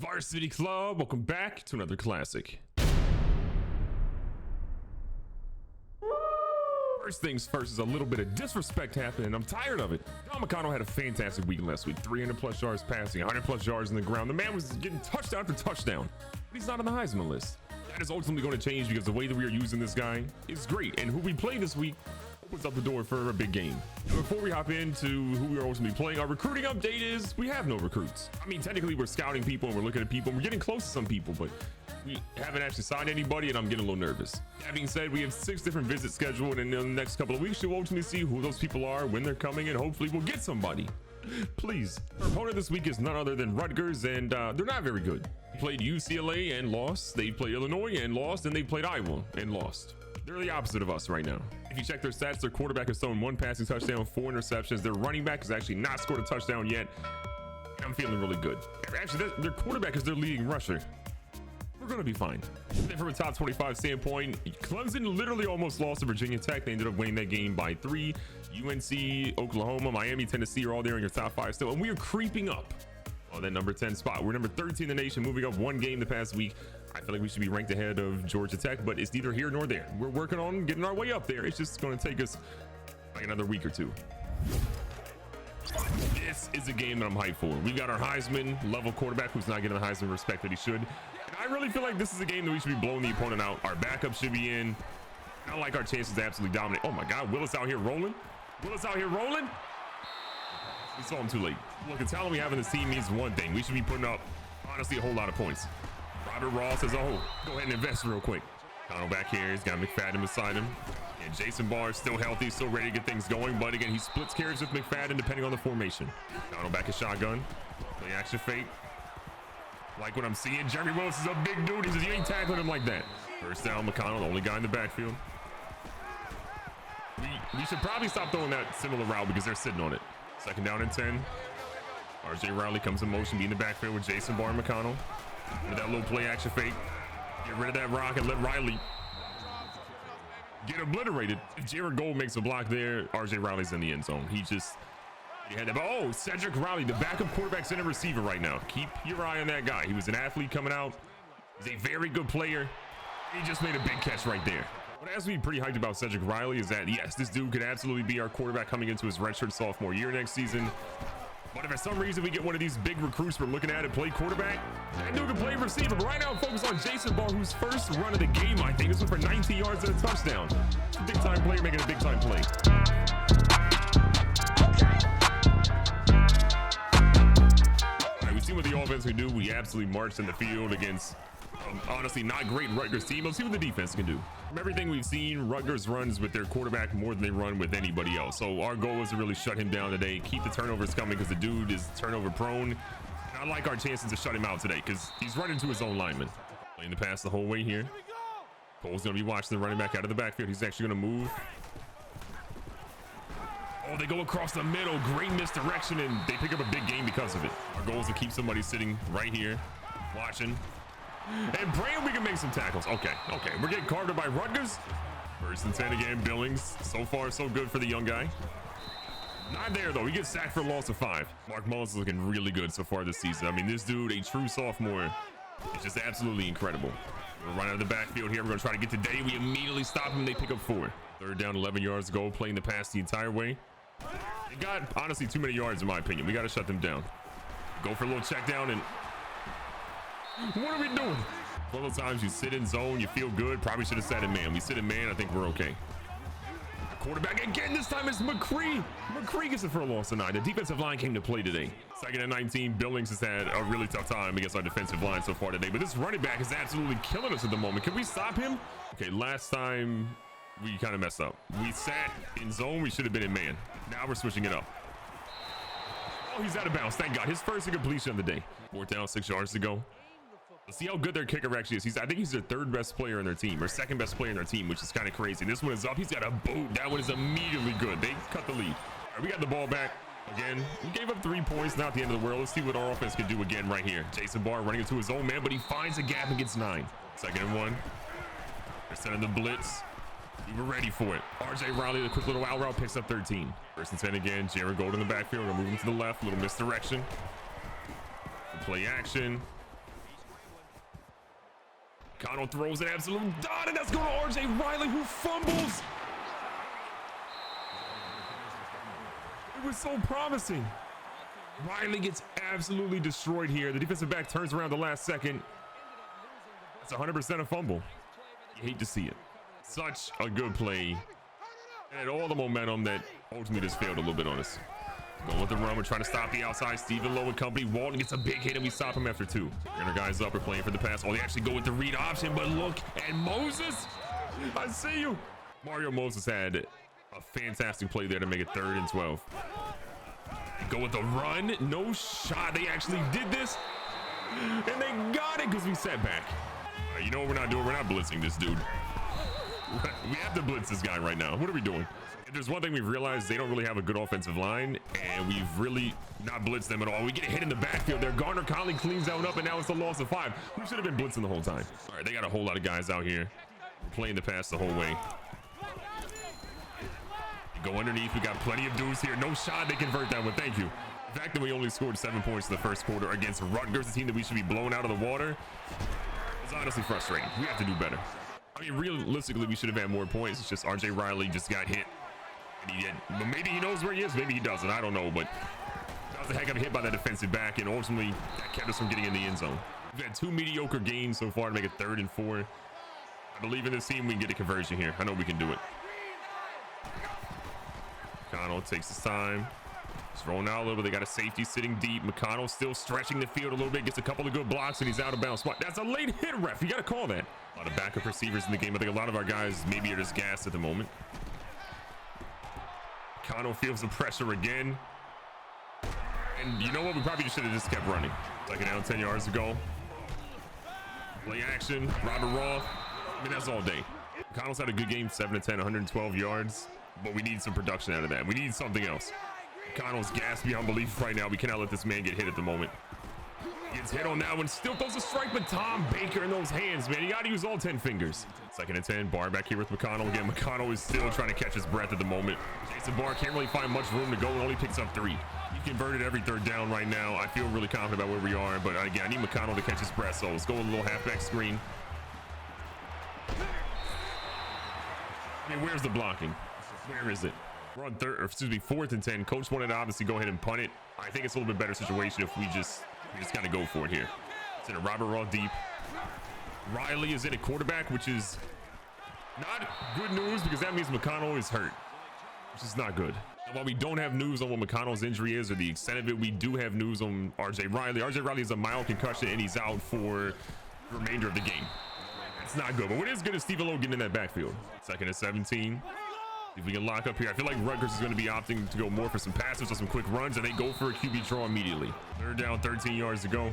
Varsity Club, welcome back to another classic. First things first is a little bit of disrespect happening, and I'm tired of it. Don McConnell had a fantastic week last week. 300 plus yards passing, 100 plus yards in the ground. The man was getting touchdown after touchdown, but he's not on the Heisman list. That is ultimately going to change because the way that we are using this guy is great, and who we play this week opens up the door for a big game. Now, before we hop into who we are ultimately playing, our recruiting update is we have no recruits. I mean, technically we're scouting people and we're looking at people and we're getting close to some people, but we haven't actually signed anybody and I'm getting a little nervous. That being said, we have 6 different visits scheduled, and in the next couple of weeks you'll ultimately see who those people are, when they're coming, and hopefully we'll get somebody. Please. Our opponent this week is none other than Rutgers, and they're not very good. They played UCLA and lost. They played Illinois and lost, and they played Iowa and lost. They're the opposite of us right now. If you check their stats, their quarterback has thrown 1 passing touchdown, 4 interceptions. Their running back has actually not scored a touchdown yet. And I'm feeling really good. Actually, their quarterback is their leading rusher. We're going to be fine. Then from a top 25 standpoint, Clemson literally almost lost to Virginia Tech. They ended up winning that game by 3. UNC, Oklahoma, Miami, Tennessee are all there in your top 5 still. And we are creeping up on that number 10 spot. We're number 13 in the nation, moving up 1 game the past week. I feel like we should be ranked ahead of Georgia Tech, but it's neither here nor there. We're working on getting our way up there. It's just going to take us like another week or 2. This is a game that I'm hyped for. We've got our Heisman level quarterback who's not getting the Heisman respect that he should. And I really feel like this is a game that we should be blowing the opponent out. Our backup should be in. I don't like our chances to absolutely dominate. Oh my God, Willis out here rolling. Willis out here rolling. We saw him too late. Look, the talent we have in this team means one thing. We should be putting up, honestly, a whole lot of points. Robert Ross says, oh, go ahead and invest real quick. Connell back here. He's got McFadden beside him. And Jason Barr is still healthy, still ready to get things going. But again, he splits carries with McFadden depending on the formation. Connell back at shotgun. Play action fake. Like what I'm seeing. Jeremy Willis is a big dude. He says, you ain't tackling him like that. First down, McConnell, the only guy in the backfield. We should probably stop throwing that similar route because they're sitting on it. Second down and 10. RJ Riley comes in motion, be in the backfield with Jason Barr and McConnell. With that little play action fake. Get rid of that rock and let Riley get obliterated. If Jared Gold makes a block there, RJ Riley's in the end zone. He had that. Oh, Cedric Riley, the backup quarterback center receiver right now. Keep your eye on that guy. He was an athlete coming out. He's a very good player. He just made a big catch right there. What has me pretty hyped about Cedric Riley is that, yes, this dude could absolutely be our quarterback coming into his redshirt sophomore year next season. But if for some reason we get one of these big recruits we're looking at and play quarterback, that dude can play receiver. But right now, focus on Jason Barr, whose first run of the game, I think, this was for 19 yards and a touchdown. Big time player making a big time play. All right, we've seen what the offense can do. We absolutely marched in the field against honestly not great Rutgers team. Let's see what the defense can do. From everything we've seen, Rutgers runs with their quarterback more than they run with anybody else. So our goal is to really shut him down today, keep the turnovers coming because the dude is turnover prone. And I like our chances to shut him out today because he's running to his own lineman. Playing the pass the whole way here. Cole's going to be watching the running back out of the backfield. He's actually going to move. Oh, they go across the middle. Great misdirection, and they pick up a big game because of it. Our goal is to keep somebody sitting right here, watching. And praying we can make some tackles. Okay. We're getting carved up by Rutgers. First and 10 again, Billings. So far, so good for the young guy. Not there, though. He gets sacked for a loss of 5. Mark Mullins is looking really good so far this season. I mean, this dude, a true sophomore, is just absolutely incredible. We're running out of the backfield here. We're going to try to get to Day. We immediately stop him. They pick up 4. Third down, 11 yards to go, playing the pass the entire way. They got, honestly, too many yards, in my opinion. We got to shut them down. Go for a little check down and... What are we doing? One of those times you sit in zone, you feel good. Probably should have sat in man. We sit in man, I think we're okay. Quarterback again, this time it's McCree. McCree gets it for a loss tonight. The defensive line came to play today. Second and 19, Billings has had a really tough time against our defensive line so far today. But this running back is absolutely killing us at the moment. Can we stop him? Okay, last time we kind of messed up. We sat in zone, we should have been in man. Now we're switching it up. Oh, he's out of bounds, thank God. His first incompletion of the day. 4th down, 6 yards to go. Let's see how good their kicker actually is. I think he's their 3rd best player in their team, or 2nd best player in their team, which is kind of crazy. This one is up. He's got a boot. That one is immediately good. They cut the lead. All right, we got the ball back again. We gave up 3 points. Not the end of the world. Let's see what our offense can do again right here. Jason Barr running into his own man, but he finds a gap and gets 9. Second and 1. They're sending the blitz. We were ready for it. RJ Riley, the quick little out route, picks up 13. First and 10 again. Jared Gold in the backfield. We're moving to the left. Little misdirection. Play action. McConnell throws an absolute dot, and that's going to R.J. Riley, who fumbles. It was so promising. Riley gets absolutely destroyed here. The defensive back turns around the last second. That's 100% a fumble. You hate to see it. Such a good play. And all the momentum that ultimately just failed a little bit on us. Going with the run, we're trying to stop the outside. Stephen Lowe and company. Walton gets a big hit and we stop him after 2. And our guys up, we're playing for the pass. Oh, they actually go with the read option, but look at Moses. I see you. Mario Moses had a fantastic play there to make it 3rd and 12. Go with the run, no shot. They actually did this, and they got it because we sat back. You know what we're not doing? We're not blitzing this dude. We have to blitz this guy right now. What are we doing? If there's one thing we've realized, they don't really have a good offensive line, and we've really not blitzed them at all. We get a hit in the backfield there. Garner Conley cleans that one up, and now it's a loss of 5. We should have been blitzing the whole time. All right, they got a whole lot of guys out here. We're playing the pass the whole way. Go underneath. We got plenty of dudes here. No shot. They convert that one. Thank you. The fact that we only scored 7 points in the first quarter against Rutgers, the team that we should be blown out of the water, is honestly frustrating. We have to do better. I mean, realistically, we should have had more points. It's just R.J. Riley just got hit. But maybe he knows where he is. Maybe he doesn't. I don't know. But that was a heck of a hit by the defensive back, and ultimately that kept us from getting in the end zone. We've had 2 mediocre gains so far to make it 3rd and 4. I believe in this team. We can get a conversion here. I know we can do it. McConnell takes his time. He's rolling out a little bit. They got a safety sitting deep. McConnell still stretching the field a little bit. Gets a couple of good blocks, and he's out of bounds. That's a late hit, ref. You got to call that. A lot of backup receivers in the game. I think a lot of our guys maybe are just gassed at the moment. McConnell feels the pressure again. And you know what? We probably should have just kept running. Like down 10 yards to go. Play action. Robert Roth. I mean, that's all day. McConnell's had a good game. 7 to 10, 112 yards. But we need some production out of that. We need something else. McConnell's gassed beyond belief right now. We cannot let this man get hit at the moment. Gets hit on that one. Still throws a strike, but Tom Baker in those hands, man. You got to use all 10 fingers. 2nd and 10. Barr back here with McConnell. Again, McConnell is still trying to catch his breath at the moment. Jason Barr can't really find much room to go and only picks up 3. He converted every 3rd down right now. I feel really confident about where we are, but again, I need McConnell to catch his breath. So let's go with a little halfback screen. I mean, where's the blocking? Where is it? We're on 4th and 10. Coach wanted to obviously go ahead and punt it. I think it's a little bit better situation if we just kind of go for it here. It's in a Robert Roth deep. Riley is in a quarterback, which is not good news because that means McConnell is hurt, which is not good. And while we don't have news on what McConnell's injury is or the extent of it, we do have news on R.J. Riley. R.J. Riley has a mild concussion and he's out for the remainder of the game. It's not good, but what is good is Stephen Lowe getting in that backfield. 2nd and 17. If we can lock up here, I feel like Rutgers is going to be opting to go more for some passes or some quick runs, and they go for a QB draw immediately. 3rd down, 13 yards to go.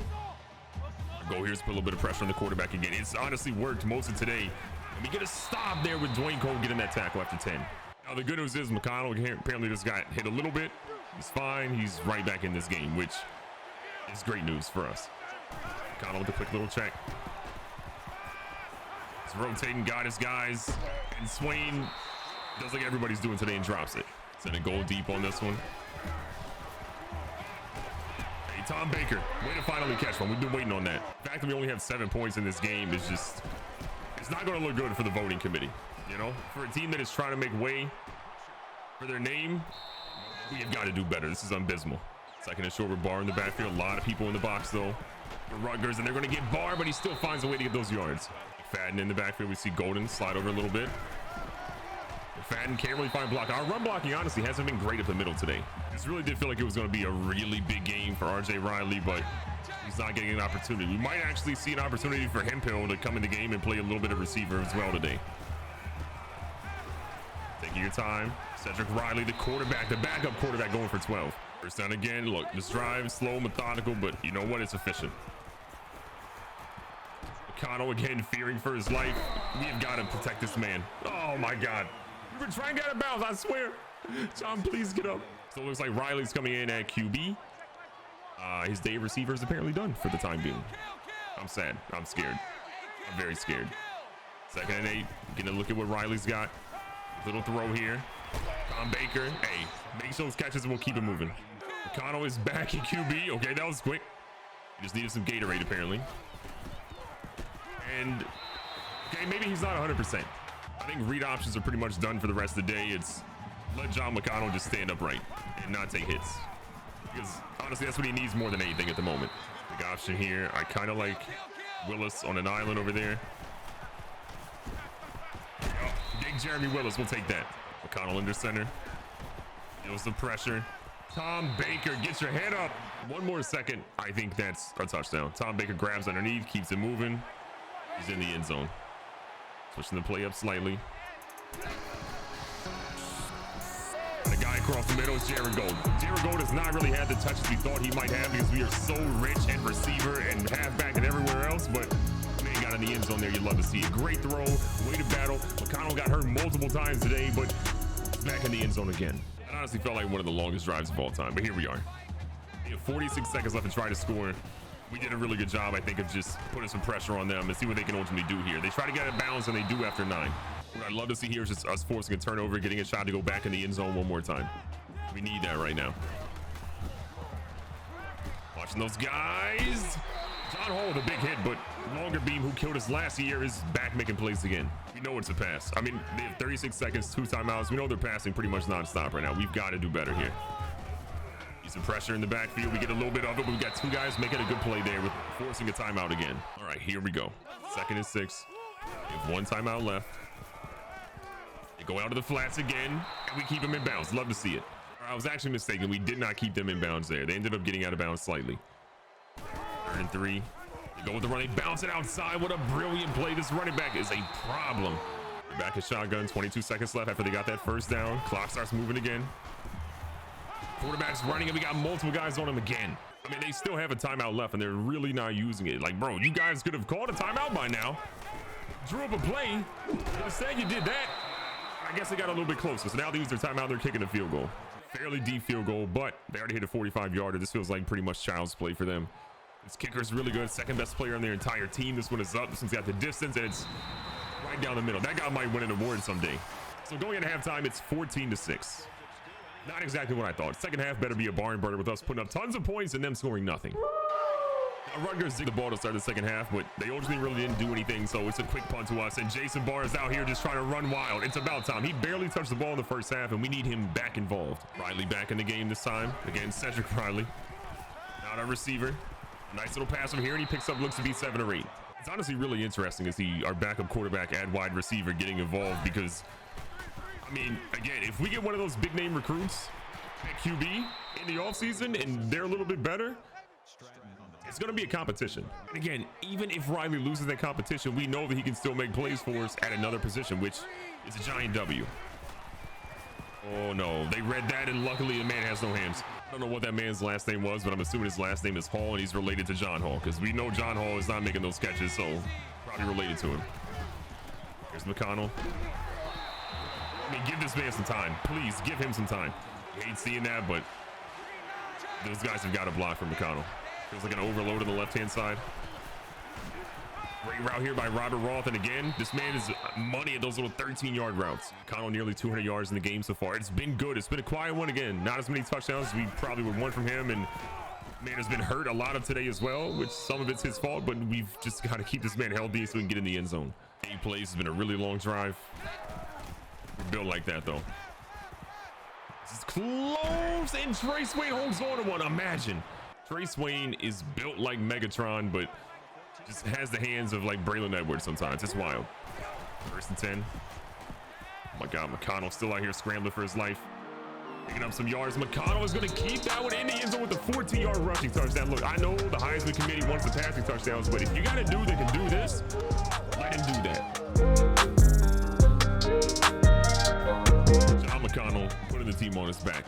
Our goal here is to put a little bit of pressure on the quarterback again. It's honestly worked most of today. And we get a stop there with Dwayne Cole getting that tackle after 10. Now, the good news is McConnell apparently just got hit a little bit. He's fine. He's right back in this game, which is great news for us. McConnell with a quick little check. He's rotating, got his guys, and Swain does like everybody's doing today and drops it. Send a goal deep on this one. Hey, Tom Baker, way to finally catch one. We've been waiting on that. The fact that we only have 7 points in this game is just, it's not going to look good for the voting committee. You know, for a team that is trying to make way for their name, we have got to do better. This is abysmal. 2nd and short with Barr in the backfield. A lot of people in the box though for Rutgers, and they're going to get Barr, but he still finds a way to get those yards. Fadden in the backfield. We see Golden slide over a little bit. Fadden can't really find block. Our run blocking honestly hasn't been great up the middle today. This really did feel like it was going to be a really big game for R.J. Riley, but he's not getting an opportunity. We might actually see an opportunity for Hemphill to come in the game and play a little bit of receiver as well today. Taking your time. Cedric Riley, the quarterback, the backup quarterback, going for 12. 1st down again. Look, this drive, slow, methodical, but you know what? It's efficient. McConnell again, fearing for his life. We have got to protect this man. Oh my God. We've been trying to get out of bounds, I swear. John, please get up. So it looks like Riley's coming in at QB. His day of receiver is apparently done for the time being. I'm sad. I'm scared. I'm very scared. 2nd and 8. Getting a look at what Riley's got. Little throw here. Tom Baker. Hey, make those catches and we'll keep it moving. McConnell is back at QB. Okay, that was quick. He just needed some Gatorade apparently. And Okay, maybe he's not 100%. I think read options are pretty much done for the rest of the day. It's let John McConnell just stand upright and not take hits. Because honestly, that's what he needs more than anything at the moment. Big option here. I kind of like Willis on an island over there. Oh, big Jeremy Willis, we'll take that. McConnell under center. Feels the pressure. Tom Baker, get your head up. One more second. I think that's a touchdown. Tom Baker grabs underneath, keeps it moving. He's in the end zone. Switching the play up slightly. The guy across the middle is Jared Gold. Jared Gold has not really had the touches we thought he might have because we are so rich at receiver and halfback and everywhere else, but man got in the end zone there. You'd love to see it. Great throw, way to battle. McConnell got hurt multiple times today, but back in the end zone again. It honestly felt like one of the longest drives of all time, but here we are. We have 46 seconds left to try to score. We did a really good job, I think, of just putting some pressure on them and see what they can ultimately do here. They try to get it balanced, and they do after 9. What I'd love to see here is just us forcing a turnover, getting a shot to go back in the end zone one more time. We need that right now. Watching those guys. John Hall with a big hit, but longer beam who killed us last year is back making plays again. We know it's a pass. I mean, they have 36 seconds, 2 timeouts. We know they're passing pretty much nonstop right now. We've got to do better here. Some pressure in the backfield. We get a little bit of it, but we've got 2 guys making a good play there with forcing a timeout again. All right, here we go. 2nd and 6. We have 1 timeout left. They go out to the flats again, and we keep them in bounds. Love to see it. I was actually mistaken. We did not keep them in bounds there. They ended up getting out of bounds slightly. 3rd and 3. They go with the run. They bounce it outside. What a brilliant play. This running back is a problem. Back at shotgun. 22 seconds left after they got that first down. Clock starts moving again. Quarterback's running, and we got multiple guys on him again. I mean, they still have a timeout left, and they're really not using it. Like, bro, you guys could have called a timeout by now. Drew up a play. Instead, you did that. I guess they got a little bit closer. So now they use their timeout. They're kicking a field goal. Fairly deep field goal, but they already hit a 45-yarder. This feels like pretty much child's play for them. This kicker is really good. 2nd best player on their entire team. This one is up. This one's got the distance, and it's right down the middle. That guy might win an award someday. So going into halftime, it's 14-6. Not exactly what I thought. 2nd half better be a barn burner with us putting up tons of points and them scoring nothing. Now, Rutgers did the ball to start the 2nd half, but they ultimately really didn't do anything, so it's a quick punt to us. And Jason Barr is out here just trying to run wild. It's about time. He barely touched the ball in the 1st half, and we need him back involved. Riley back in the game this time. Again, Cedric Riley. Not a receiver. Nice little pass from here, and he picks up, looks to be 7 or 8. It's honestly really interesting to see our backup quarterback and wide receiver getting involved because, I mean, again, if we get one of those big name recruits at QB in the offseason and they're a little bit better, it's going to be a competition. And again, even if Riley loses that competition, we know that he can still make plays for us at another position, which is a giant W. Oh no, they read that, and luckily the man has no hands. I don't know what that man's last name was, but I'm assuming his last name is Hall, and he's related to John Hall, because we know John Hall is not making those catches, so probably related to him. Here's McConnell. I mean, give this man some time. Please, give him some time. I hate seeing that, but those guys have got to block for McConnell. Feels like an overload on the left-hand side. Great route here by Robert Roth, and again, this man is money at those little 13-yard routes. McConnell nearly 200 yards in the game so far. It's been good. It's been a quiet one again. Not as many touchdowns as we probably would want from him, and man has been hurt a lot of today as well, which some of it's his fault, but we've just got to keep this man healthy so we can get in the end zone. 8 plays. Has been a really long drive. We're built like that, though. This is close, and Trace Wayne holds on to one. Imagine. Trace Wayne is built like Megatron, but just has the hands of like Braylon Edwards sometimes. It's wild. 1st and 10. Oh my God, McConnell still out here scrambling for his life. Picking up some yards. McConnell is going to keep that one in the end zone with the 14-yard rushing touchdown. Look, I know the Heisman Committee wants the passing touchdowns, but if you got a dude that can do this, let him do that. John McConnell putting the team on his back.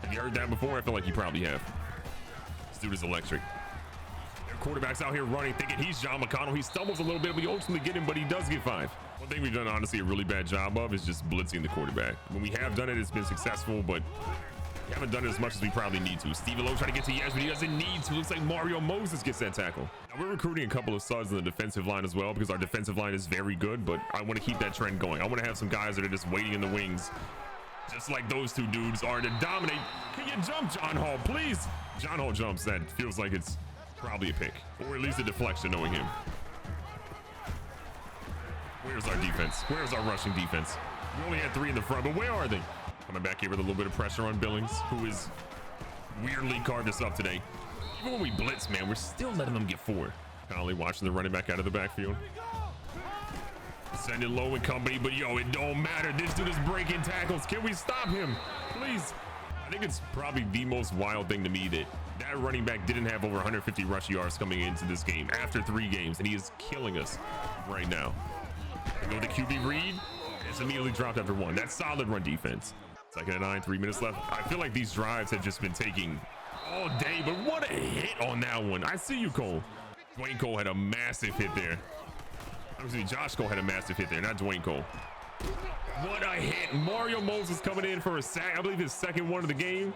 Have you heard that before? I feel like you probably have. This dude is electric. Their quarterback's out here running, thinking he's John McConnell. He stumbles a little bit. We ultimately get him, but he does get 5. One thing we've done, honestly, a really bad job of is just blitzing the quarterback. When we have done it, it's been successful, but we haven't done it as much as we probably need to. Steve Lowe trying to get to Yes, but he doesn't need to. Looks like Mario Moses gets that tackle. Now, we're recruiting a couple of studs in the defensive line as well because our defensive line is very good, but I want to keep that trend going. I want to have some guys that are just waiting in the wings, just like those two dudes are, to dominate. Can you jump, John Hall, please? John Hall jumps. That feels like it's probably a pick, or at least a deflection knowing him. Where's our defense? Where's our rushing defense? We only had 3 in the front, but where are they? Coming back here with a little bit of pressure on Billings, who is weirdly carved us up today. Even when we blitz, man, we're still letting them get 4. Conley watching the running back out of the backfield. Sending low and company, but yo, it don't matter. This dude is breaking tackles. Can we stop him, please? I think it's probably the most wild thing to me that that running back didn't have over 150 rush yards coming into this game after 3 games, and he is killing us right now. Go to QB Reed. It's immediately dropped after 1. That's solid run defense. 2nd and 9, 3 minutes left. I feel like these drives have just been taking all day, but what a hit on that one. I see you, Cole. Dwayne Cole had a massive hit there. Obviously, Josh Cole had a massive hit there, not Dwayne Cole. What a hit. Mario Moses coming in for a sack. I believe his 2nd one of the game.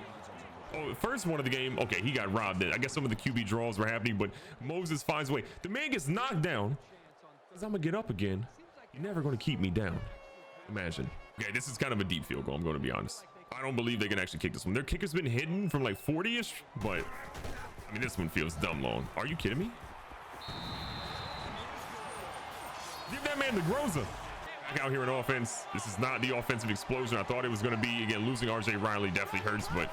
Oh, first one of the game. Okay, he got robbed. I guess some of the QB draws were happening, but Moses finds a way. The man gets knocked down. Says, I'm going to get up again. You're never going to keep me down. Imagine. Okay, this is kind of a deep field goal, I'm going to be honest. I don't believe they can actually kick this one. Their kicker's been hidden from like 40-ish, but I mean, this one feels dumb long. Are you kidding me? Give that man the Groza. Back out here in offense. This is not the offensive explosion I thought it was going to be. Again, losing RJ Riley definitely hurts, but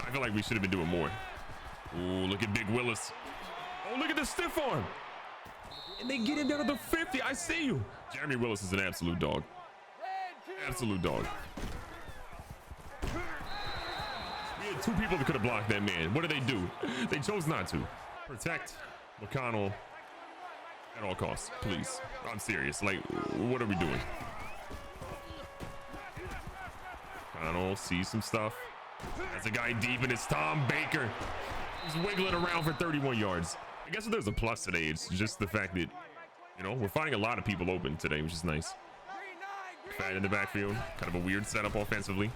I feel like we should have been doing more. Oh, look at Big Willis. Oh, look at the stiff arm. And they get him down to the 50. I see you. Jeremy Willis is an absolute dog. Absolute dog. We had 2 people that could have blocked that man. What did they do? They chose not to. Protect McConnell at all costs, please. I'm serious. Like, what are we doing? McConnell sees some stuff. That's a guy deep, and it's Tom Baker. He's wiggling around for 31 yards. I guess if there's a plus today, it's just the fact that, you know, we're finding a lot of people open today, which is nice. Fat in the backfield. Kind of a weird setup offensively.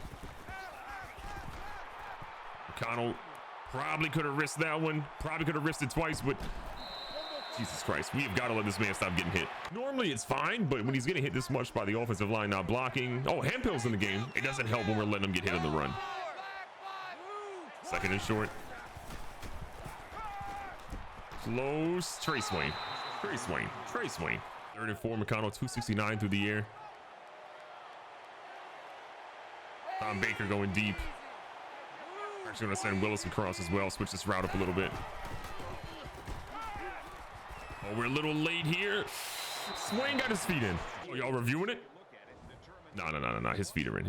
McConnell probably could have risked that one. Probably could have risked it twice, but Jesus Christ, we have got to let this man stop getting hit. Normally it's fine, but when he's getting hit this much by the offensive line not blocking. Oh, Hemphill's in the game. It doesn't help when we're letting him get hit on the run. 2nd and short. Close. Trey Swain. 3rd and 4. McConnell 269 through the air. Tom Baker going deep. Actually going to send Willis across as well. Switch this route up a little bit. Oh, we're a little late here. Swain got his feet in. Oh, y'all reviewing it? No. His feet are in.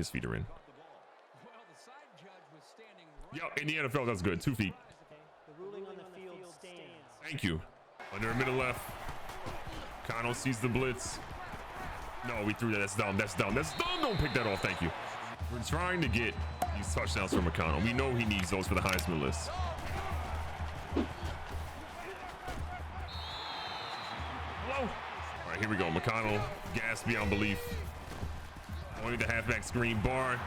Yo, in the NFL, that's good. 2 feet. Thank you. Under a minute left. Connell sees the blitz. No, we threw that. That's dumb. Don't pick that off. Thank you. We're trying to get these touchdowns from McConnell. We know he needs those for the Heisman list. Hello. All right, here we go. McConnell, gas beyond belief. Only the halfback screen. Barr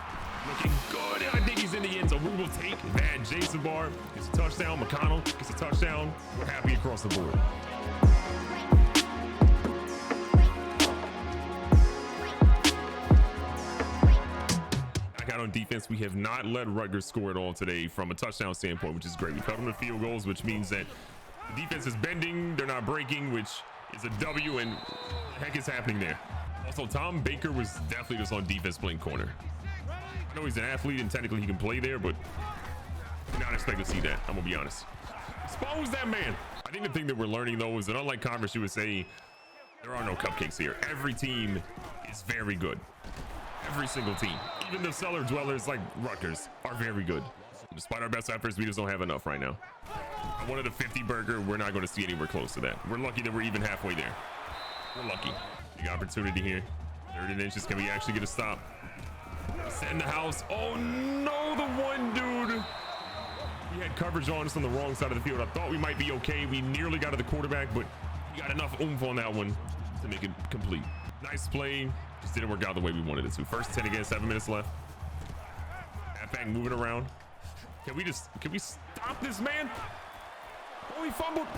looking good. I think he's in the end zone. We will take that. Jason Barr gets a touchdown. McConnell gets a touchdown. We're happy across the board. Back out on defense, we have not let Rutgers score at all today from a touchdown standpoint, which is great. We cut them to field goals, which means that the defense is bending. They're not breaking, which is a W, and what the heck is happening there? Also, Tom Baker was definitely just on defense playing corner. I know he's an athlete and technically he can play there, but I did not expect to see that. I'm gonna be honest. Expose that man. I think the thing that we're learning though is that unlike Conference USA, there are no cupcakes here. Every team is very good. Every single team, even the cellar dwellers like Rutgers, are very good. Despite our best efforts, we just don't have enough right now. I wanted a 50 burger. We're not going to see anywhere close to that. We're lucky that we're even halfway there. We're lucky. Big opportunity here. 30 inches. Can we actually get a stop? Send the house. Oh no, the one dude. He had coverage on us on the wrong side of the field. I thought we might be okay. We nearly got to the quarterback, but we got enough oomph on that one to make it complete. Nice play. Just didn't work out the way we wanted it to. 1st 10 again, 7 minutes left. Halfback moving around. Can we stop this man? Oh, he fumbled.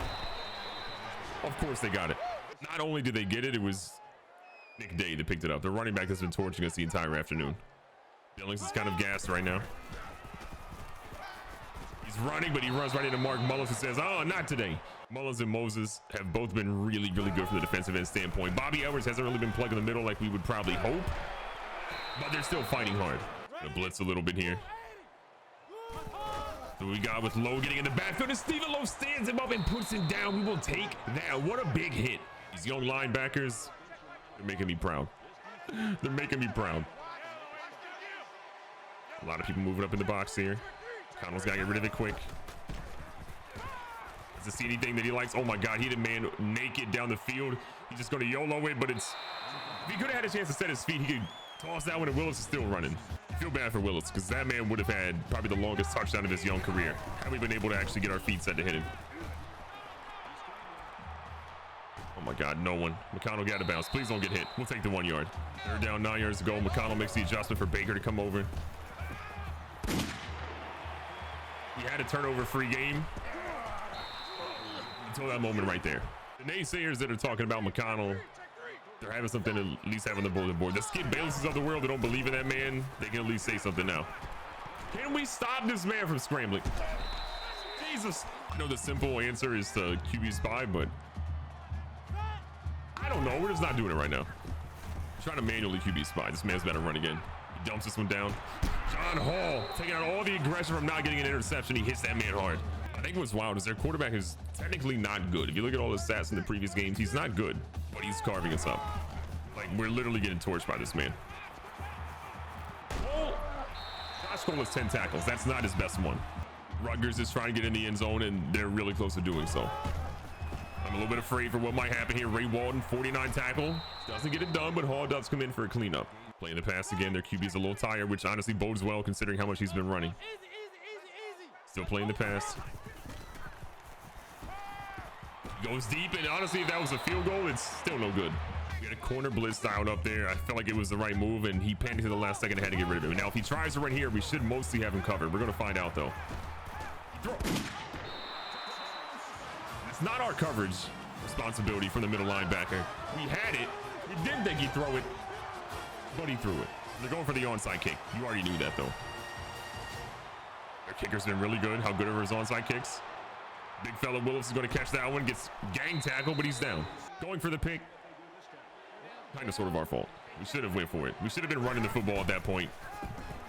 Of course they got it. Not only did they get it, it was Nick Day that picked it up. The running back that's been torching us the entire afternoon. Billings is kind of gassed right now. He's He's running, but he runs right into Mark Mullins and says, oh, not today. Mullins and Moses have both been really, really good from the defensive end standpoint. Bobby Edwards hasn't really been plugged in the middle like we would probably hope, but they're still fighting hard. Gonna blitz a little bit here. So we got with Lowe getting in the backfield, and Stephen Lowe stands him up and puts him down. We will take that. What a big hit. These young linebackers, they're making me proud. They're making me proud. A lot of people moving up in the box here. Connell's got to get rid of it quick. Does he see anything that he likes? Oh my God, he hit a man naked down the field. He's just going to YOLO it, but it's... If he could have had a chance to set his feet, he could toss that one, and Willis is still running. I feel bad for Willis because that man would have had probably the longest touchdown of his young career had we been able to actually get our feet set to hit him. Oh my God, no one. McConnell got to bounce. Please don't get hit. We'll take the 1 yard. Third down, 9 yards to go. McConnell makes the adjustment for Baker to come over. He had a turnover-free game until that moment right there. The naysayers that are talking about McConnell, they're having something to at least have on the bulletin board. The Skip Baylesses of the world that don't believe in that man, they can at least say something now. Can we stop this man from scrambling? Jesus. I know the simple answer is to QB spy, but I don't know. We're just not doing it right now. I'm trying to manually QB spy. This man's about to run again. He dumps this one down. John Hall taking out all the aggression from not getting an interception. He hits that man hard. I think what's wild is their quarterback is technically not good. If you look at all the stats in the previous games, he's not good, but he's carving us up. Like, we're literally getting torched by this man. Oh! Josh Cole has 10 tackles. That's not his best one. Rutgers is trying to get in the end zone, and they're really close to doing so. I'm a little bit afraid for what might happen here. Ray Walton, 49 tackle. Doesn't get it done, but Hall does come in for a cleanup. Playing the pass again. Their QB is a little tired, which honestly bodes well considering how much he's been running. Still playing the pass. Goes deep, and honestly, if that was a field goal, it's still no good. We had a corner blitz down up there. I felt like it was the right move, and he panicked at the last second and had to get rid of him. Now, if he tries to run here, we should mostly have him covered. We're going to find out, though. It's not our coverage responsibility from the middle linebacker. We had it. We didn't think he'd throw it, but he threw it. They're going for the onside kick. You already knew that, though. Their kicker's been really good. How good are his onside kicks? Big fella Willis is going to catch that one. Gets gang tackle, but he's down. Going for the pick. Kind of sort of our fault. We should have went for it. We should have been running the football at that point.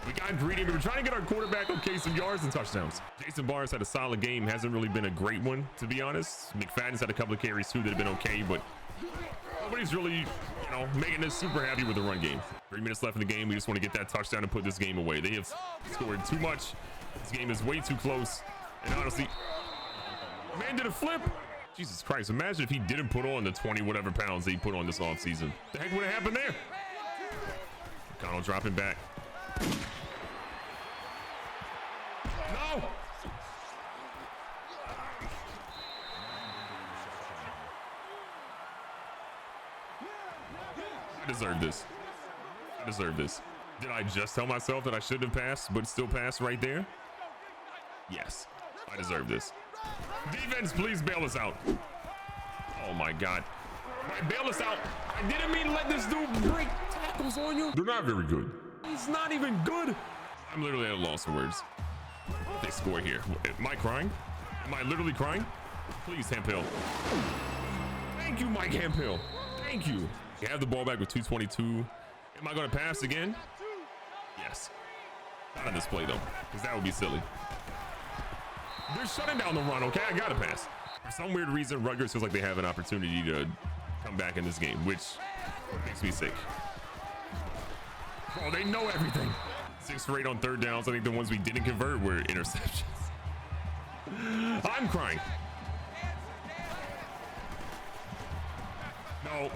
We got greedy. We were trying to get our quarterback okay, some yards and touchdowns. Jason Barnes had a solid game. Hasn't really been a great one, to be honest. McFadden's had a couple of carries too that have been okay, but nobody's really, making us super happy with the run game. 3 minutes left in the game. We just want to get that touchdown and put this game away. They have scored too much. This game is way too close. And honestly, man did a flip. Jesus Christ, imagine if he didn't put on the 20 whatever pounds that he put on this offseason. The heck would have happened there? McConnell dropping back. No! I deserve this. I deserve this. Did I just tell myself that I should have passed, but still passed right there? Yes, I deserve this. Defense, please bail us out. Oh my God. Bail us out. I didn't mean to let this dude break tackles on you. They're not very good. He's not even good. I'm literally at a loss for words. They score here. Am I crying? Am I literally crying? Please, Hemphill. Thank you, Mike Hemphill. Thank you. You have the ball back with 2:22. Am I going to pass again? Yes. Not on this play, though, because that would be silly. They're shutting down the run, okay? I got to pass. For some weird reason, Rutgers feels like they have an opportunity to come back in this game, which makes me sick. Oh, they know everything. 6 for 8 on third downs. I think the ones we didn't convert were interceptions. I'm crying. No.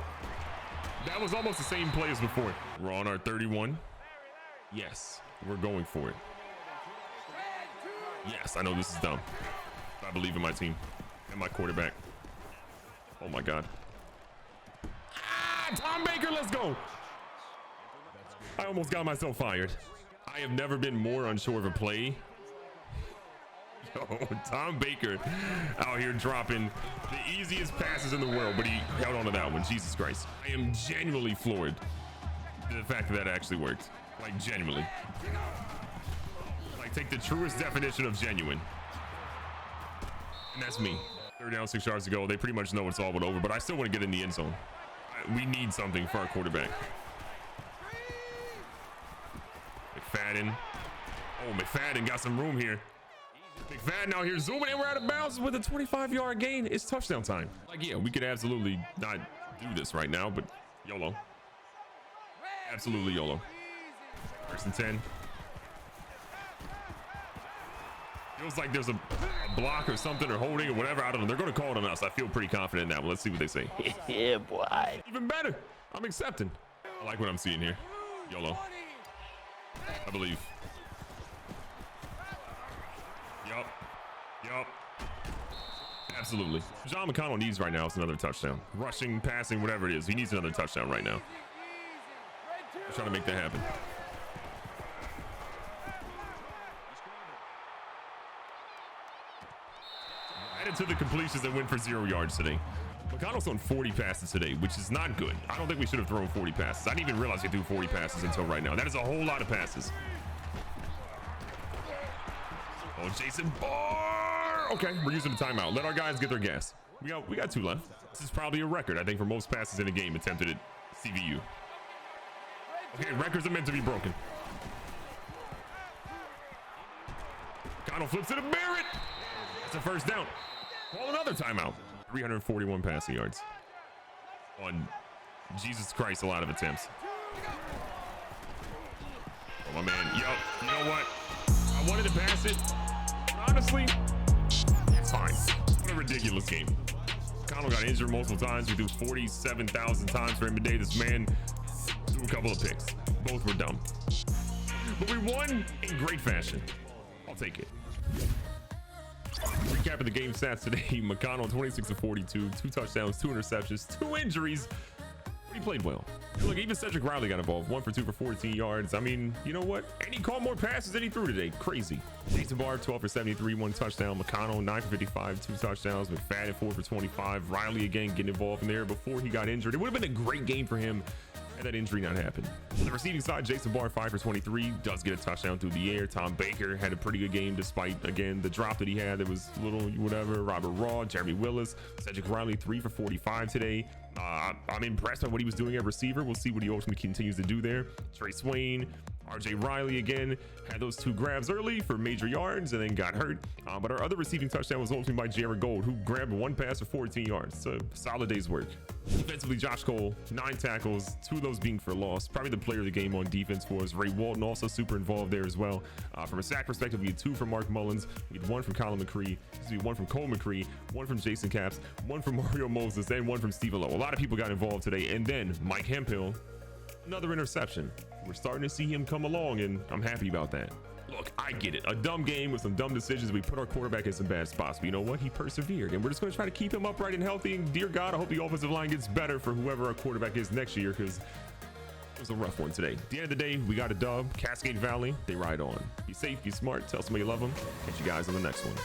That was almost the same play as before. We're on our 31. Yes, we're going for it. Yes, I know this is dumb. I believe in my team and my quarterback. Oh my God. Ah, Tom Baker, let's go. I almost got myself fired. I have never been more unsure of a play. Yo, Tom Baker out here dropping the easiest passes in the world, but he held on to that one. Jesus Christ. I am genuinely floored to the fact that actually worked. Like, genuinely. Like, take the truest definition of genuine. And that's me. 3rd down, 6 yards to go. They pretty much know it's all but over, but I still want to get in the end zone. We need something for our quarterback. McFadden. Oh, McFadden got some room here. McFadden out here zooming, and we're out of bounds with a 25-yard gain. It's touchdown time. Like, yeah, we could absolutely not do this right now, but YOLO. Absolutely YOLO. 1st and 10. Feels like there's a block or something or holding or whatever. I don't know. They're going to call it on us. I feel pretty confident in that one. Let's see what they say. Yeah, boy. Even better. I'm accepting. I like what I'm seeing here. YOLO. I believe. Yup. Absolutely. John McConnell needs right now is another touchdown. Rushing, passing, whatever it is. He needs another touchdown right now. I'm trying to make that happen. Added to the completions that went for 0 yards today. McConnell's thrown 40 passes today, which is not good. I don't think we should have thrown 40 passes. I didn't even realize he threw 40 passes until right now. That is a whole lot of passes. Oh, Jason Barr. Okay, we're using the timeout. Let our guys get their gas. We got 2 left. This is probably a record, I think, for most passes in a game attempted at CVU. Okay, records are meant to be broken. McConnell flips it to Barrett. That's a 1st down. Call another timeout. 341 passing yards on, Jesus Christ, a lot of attempts. Oh, my man. Yo, you know what? I wanted to pass it. Honestly, it's fine. What a ridiculous game. McConnell got injured multiple times. We do 47,000 times for him today. This man threw a couple of picks. Both were dumb. But we won in great fashion. I'll take it. Recapping the game stats today. McConnell 26 of 42, 2 touchdowns, 2 interceptions, 2 injuries. He played well. Look, even Cedric Riley got involved. 1 for 2 for 14 yards. I mean, you know what? And he caught more passes than he threw today. Crazy. Jason Barr 12 for 73, 1 touchdown. McConnell 9 for 55, 2 touchdowns. McFadden 4 for 25. Riley again getting involved in there before he got injured. It would have been a great game for him had that injury not happened. On the receiving side, Jason Barr 5 for 23, does get a touchdown through the air. Tom Baker had a pretty good game despite, again, the drop that he had. That was a little whatever. Robert Raw, Jeremy Willis, Cedric Riley 3 for 45 today. I'm impressed by what he was doing at receiver. We'll see what he ultimately continues to do there. Trey Swain, RJ Riley again had those 2 grabs early for major yards and then got hurt. But our other receiving touchdown was ultimately by Jared Gold, who grabbed 1 pass for 14 yards. So solid day's work. Defensively, Josh Cole, 9 tackles, 2 of those being for loss. Probably the player of the game on defense for us. Ray Walton also super involved there as well. From a sack perspective, we had 2 from Mark Mullins. We had 1 from Colin McCree. 1 from Cole McCree, 1 from Jason Capps, 1 from Mario Moses, and 1 from Steve Lowe. A lot of people got involved today. And then Mike Hemphill, another interception. We're starting to see him come along, and I'm happy about that. Look, I get it. A dumb game with some dumb decisions. We put our quarterback in some bad spots. But you know what? He persevered, and we're just going to try to keep him upright and healthy. And dear God, I hope the offensive line gets better for whoever our quarterback is next year, because it was a rough one today. At the end of the day, we got a dub. Cascade Valley, they ride on. Be safe, be smart, tell somebody you love them. Catch you guys on the next one.